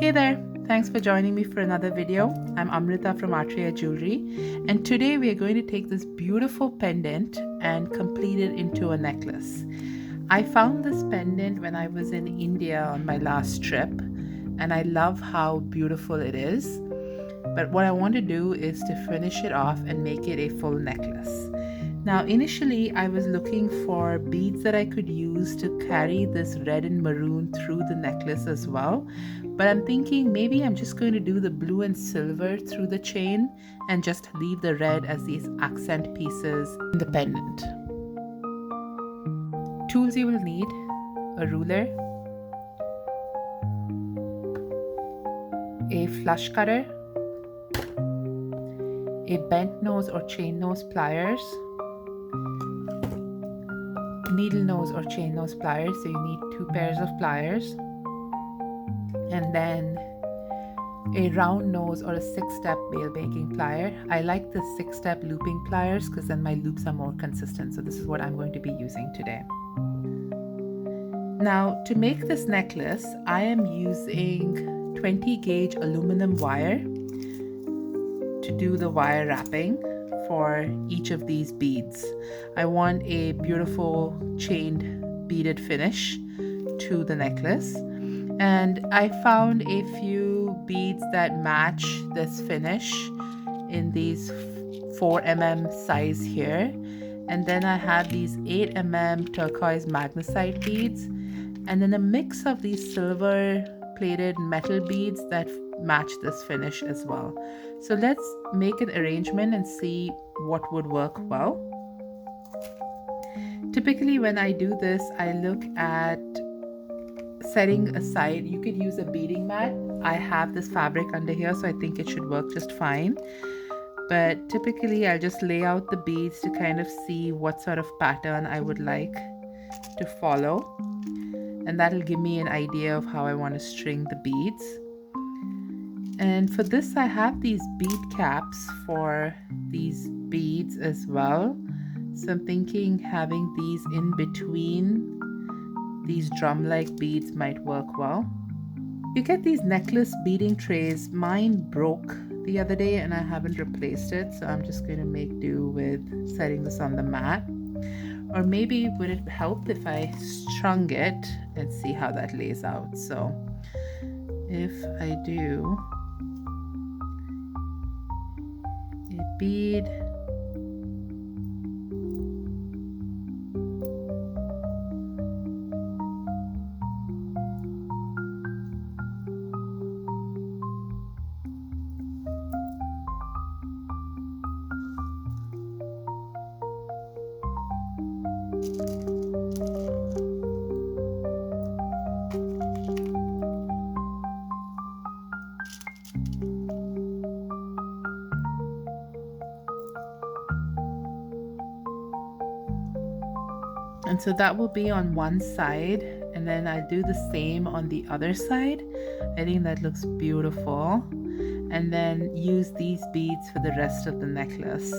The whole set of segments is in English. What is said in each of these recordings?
Hey there, thanks for joining me for another video. I'm Amrita from Atreya Jewelry, and today we are going to take this beautiful pendant and complete it into a necklace. I found this pendant when I was in India on my last trip, and I love how beautiful it is. But what I want to do is to finish it off and make it a full necklace. Now, initially, I was looking for beads that I could use to carry this red and maroon through the necklace as well. But I'm thinking maybe I'm just going to do the blue and silver through the chain and just leave the red as these accent pieces in the pendant. Tools you will need: a ruler, a flush cutter, a bent nose or chain nose pliers, needle nose or chain nose pliers, so you need 2 pairs of pliers, and then a round nose or a 6-step bail making plier. I like the 6-step looping pliers because then my loops are more consistent, so this is what I'm going to be using today. Now, to make this necklace, I am using 20 gauge aluminum wire to do the wire wrapping for each of these beads. I want a beautiful chained beaded finish to the necklace, and I found a few beads that match this finish in these 4 mm size here, and then I have these 8 mm turquoise magnesite beads, and then a mix of these silver plated metal beads that match this finish as well. So let's make an arrangement and see what would work well. Typically when I do this, I look at setting aside, you could use a beading mat. I have this fabric under here, so I think it should work just fine. But typically I'll just lay out the beads to kind of see what sort of pattern I would like to follow. And that'll give me an idea of how I want to string the beads. And for this, I have these bead caps for these beads as well. So I'm thinking having these in between these drum-like beads might work well. You get these necklace beading trays. Mine broke the other day and I haven't replaced it, so I'm just going to make do with setting this on the mat. Or maybe would it help if I strung it and see how that lays out. So if I do a bead, and so that will be on one side, and then I'll do the same on the other side. I think that looks beautiful. And then use these beads for the rest of the necklace.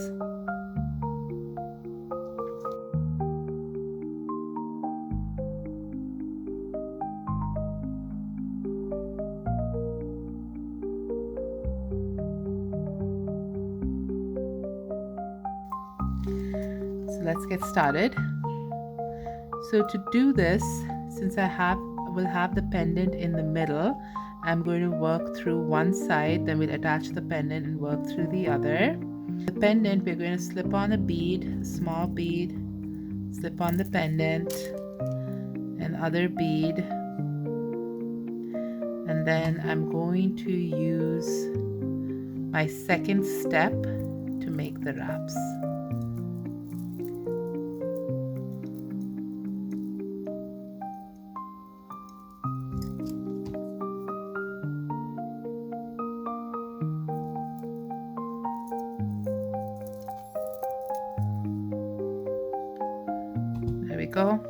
So let's get started. So to do this, since I will have the pendant in the middle, I'm going to work through one side, then we'll attach the pendant and work through the other. The pendant, we're going to slip on a bead, a small bead, slip on the pendant, another bead, and then I'm going to use my second step to make the wraps. There we go.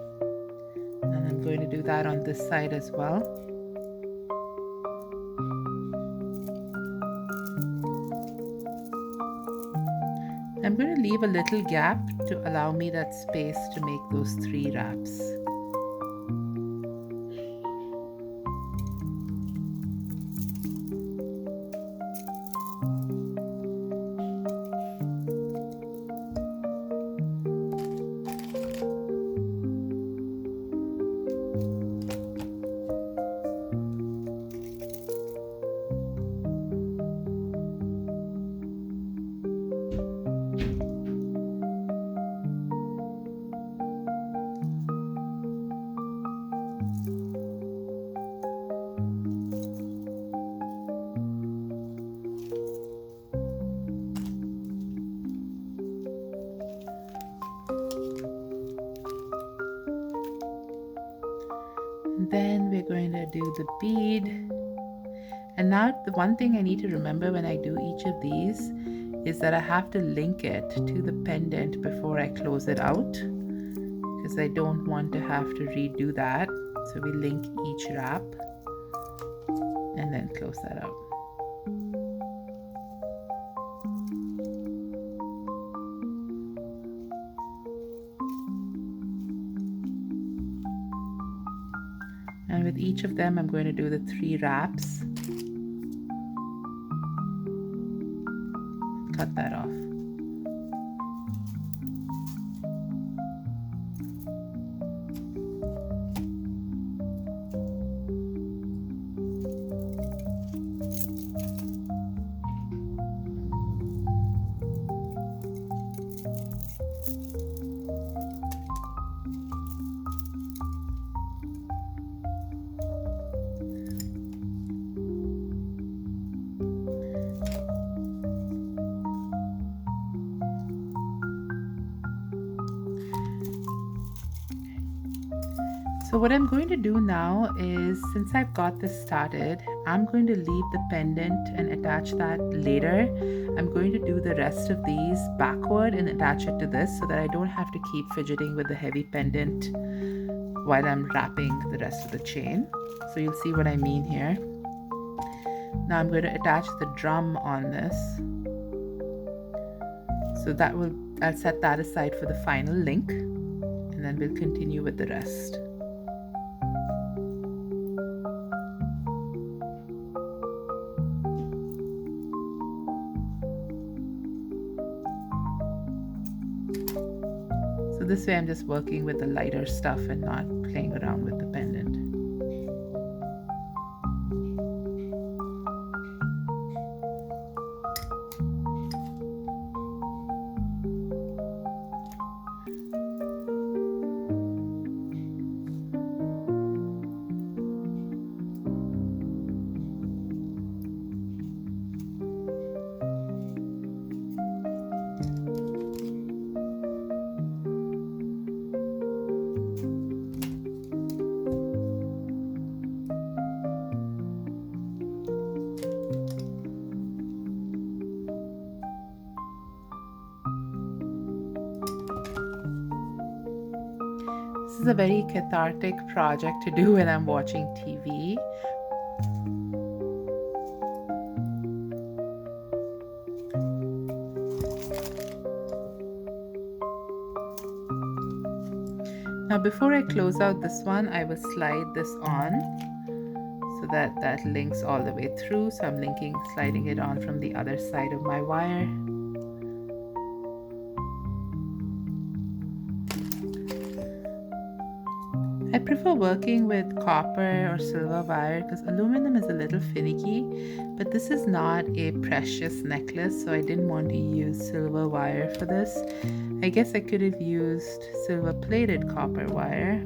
And I'm going to do that on this side as well. I'm going to leave a little gap to allow me that space to make those 3 wraps. going to do the bead. And now the one thing I need to remember when I do each of these is that I have to link it to the pendant before I close it out, because I don't want to have to redo that. So we link each wrap and then close that out. And with each of them, I'm going to do the 3 wraps. Cut that off. So what I'm going to do now is, since I've got this started, I'm going to leave the pendant and attach that later. I'm going to do the rest of these backward and attach it to this so that I don't have to keep fidgeting with the heavy pendant while I'm wrapping the rest of the chain. So you'll see what I mean here. Now I'm going to attach the drum on this. So I'll set that aside for the final link, and then we'll continue with the rest. So this way I'm just working with the lighter stuff and not playing around with the pendant. This is a very cathartic project to do when I'm watching TV. Now before I close out this one, I will slide this on so that that links all the way through. So I'm sliding it on from the other side of my wire. I prefer working with copper or silver wire because aluminum is a little finicky, but this is not a precious necklace, so I didn't want to use silver wire for this. I guess I could have used silver plated copper wire.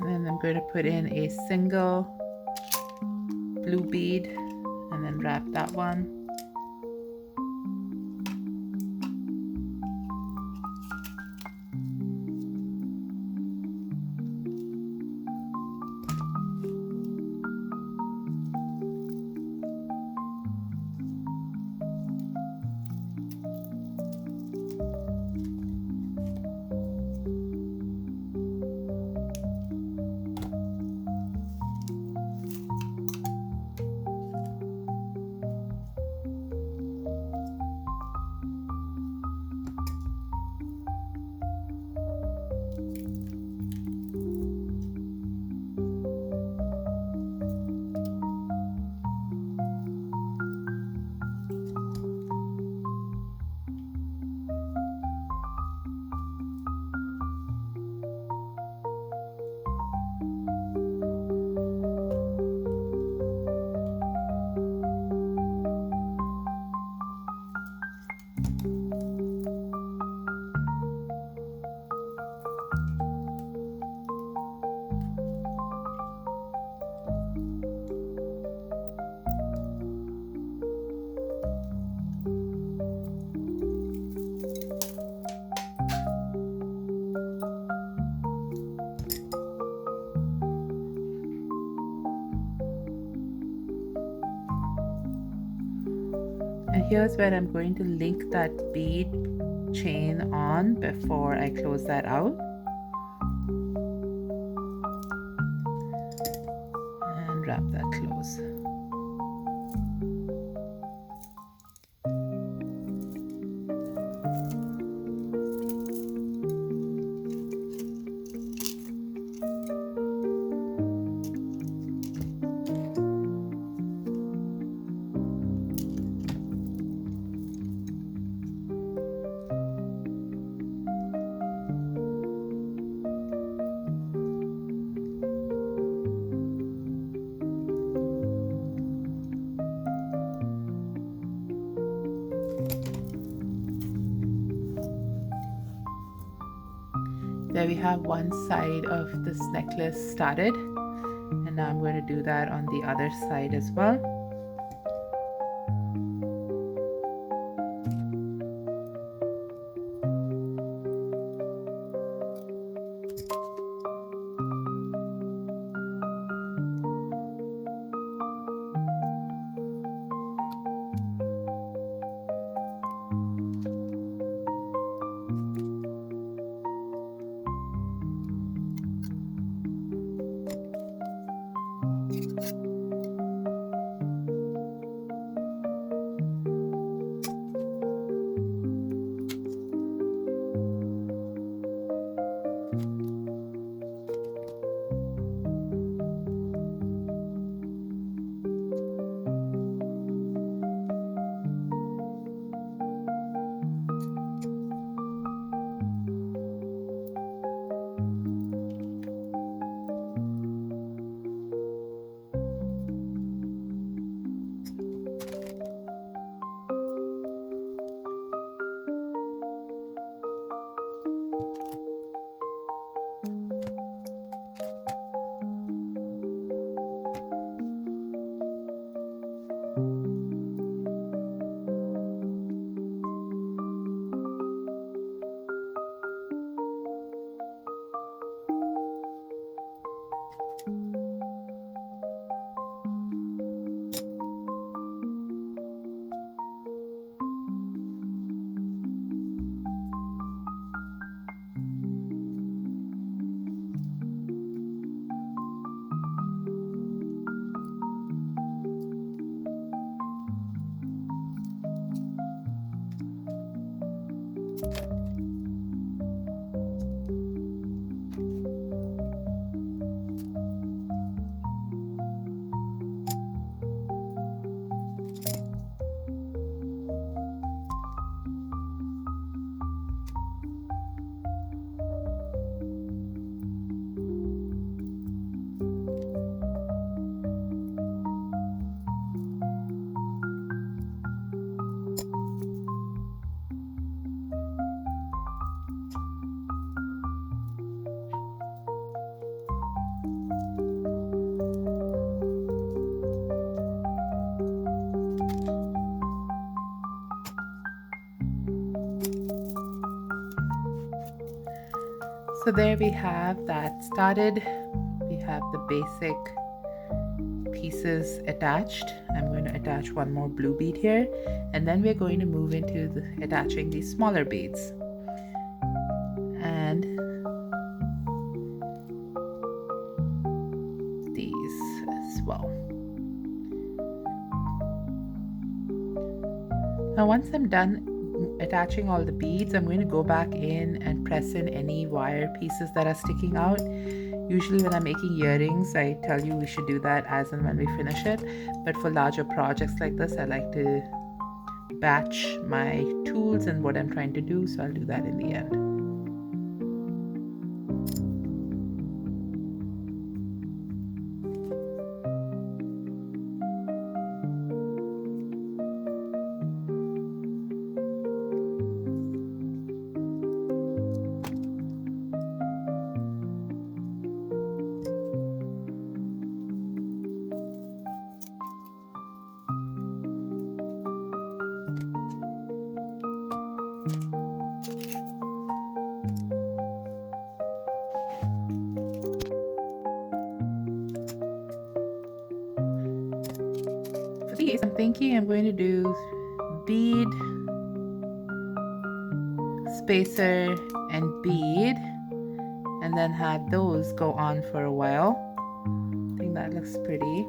And then I'm going to put in a single blue bead and then wrap that one. And here's where I'm going to link that bead chain on before I close that out. And wrap that close. There we have one side of this necklace started, and now I'm going to do that on the other side as well. So there we have that started. We have the basic pieces attached. I'm going to attach one more blue bead here, and then we're going to move into attaching these smaller beads. And these as well. Now once I'm done attaching all the beads, I'm going to go back in and press in any wire pieces that are sticking out. Usually when I'm making earrings, I tell you we should do that as and when we finish it. But for larger projects like this, I like to batch my tools and what I'm trying to do, so I'll do that in the end. For these, I'm thinking I'm going to do bead, spacer, and bead, and then had those go on for a while. I think that looks pretty.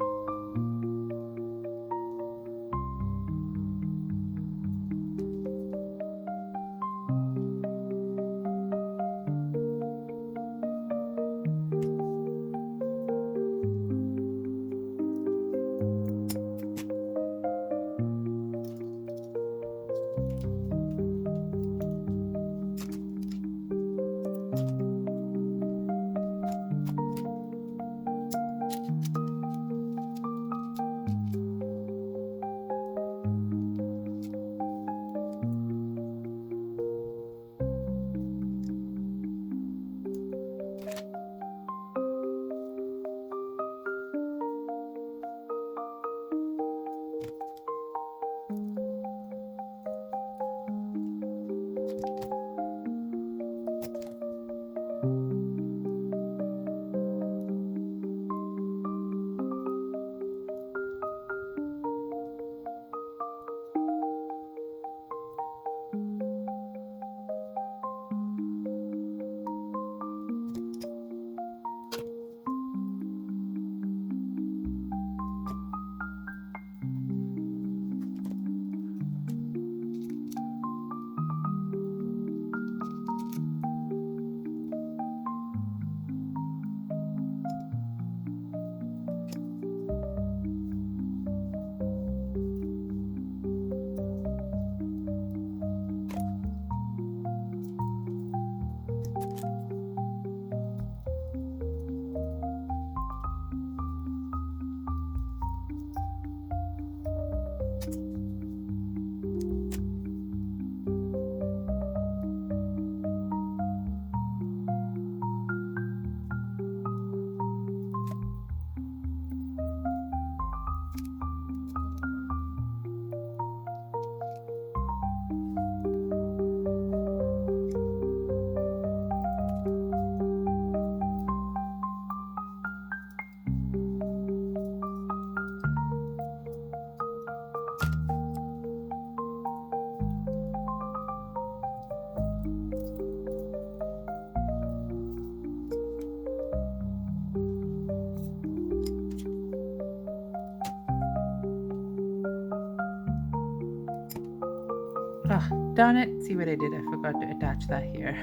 Oh, darn it. See what I did? I forgot to attach that here.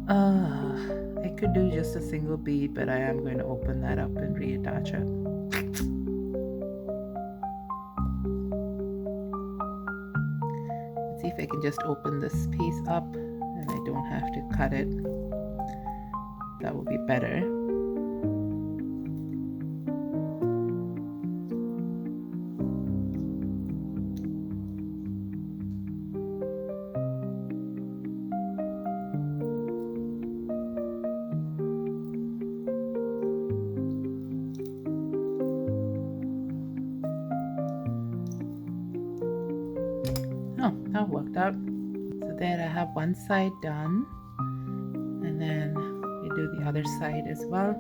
I could do just a single bead, but I am going to open that up and reattach it. Let's see if I can just open this piece up and I don't have to cut it. That would be better. Oh, that worked out. So there I have one side done, and then we do the other side as well.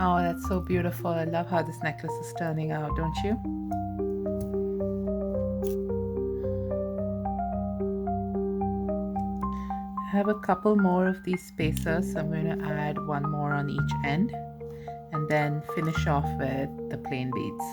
Oh, that's so beautiful. I love how this necklace is turning out, don't you? I have a couple more of these spacers, so I'm going to add one more on each end and then finish off with the plain beads.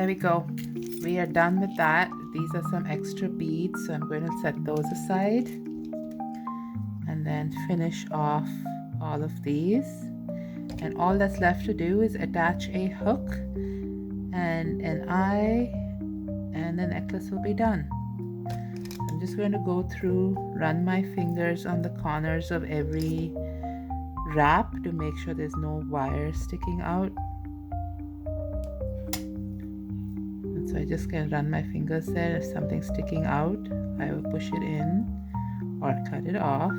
There we go. We are done with that. These are some extra beads, so I'm going to set those aside and then finish off all of these. And all that's left to do is attach a hook and an eye, and the necklace will be done. I'm just going to go through, run my fingers on the corners of every wrap to make sure there's no wire sticking out. And so I just can run my fingers there. If something's sticking out, I will push it in or cut it off.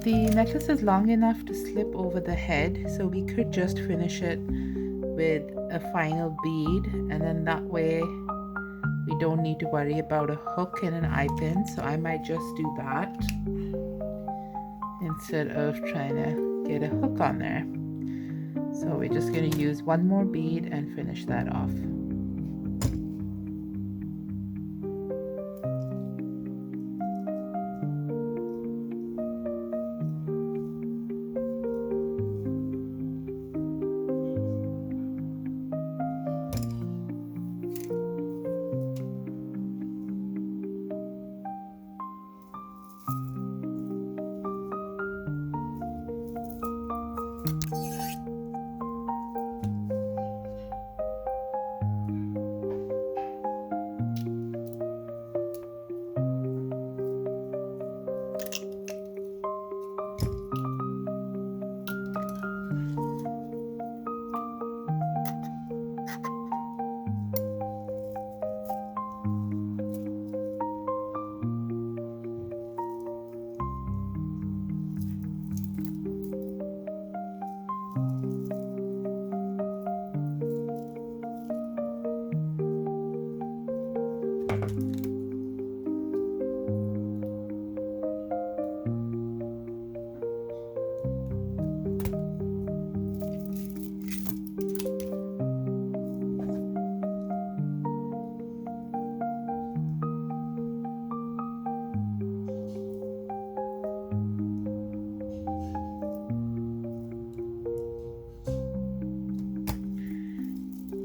The necklace is long enough to slip over the head, so we could just finish it with a final bead, and then that way we don't need to worry about a hook and an eye pin. So I might just do that instead of trying to get a hook on there. So we're just going to use one more bead and finish that off.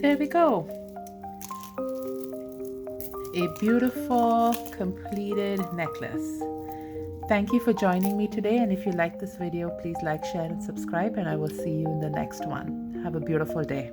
There we go. A beautiful completed necklace. Thank you for joining me today, and if you like this video, please like, share and subscribe, and I will see you in the next one. Have a beautiful day.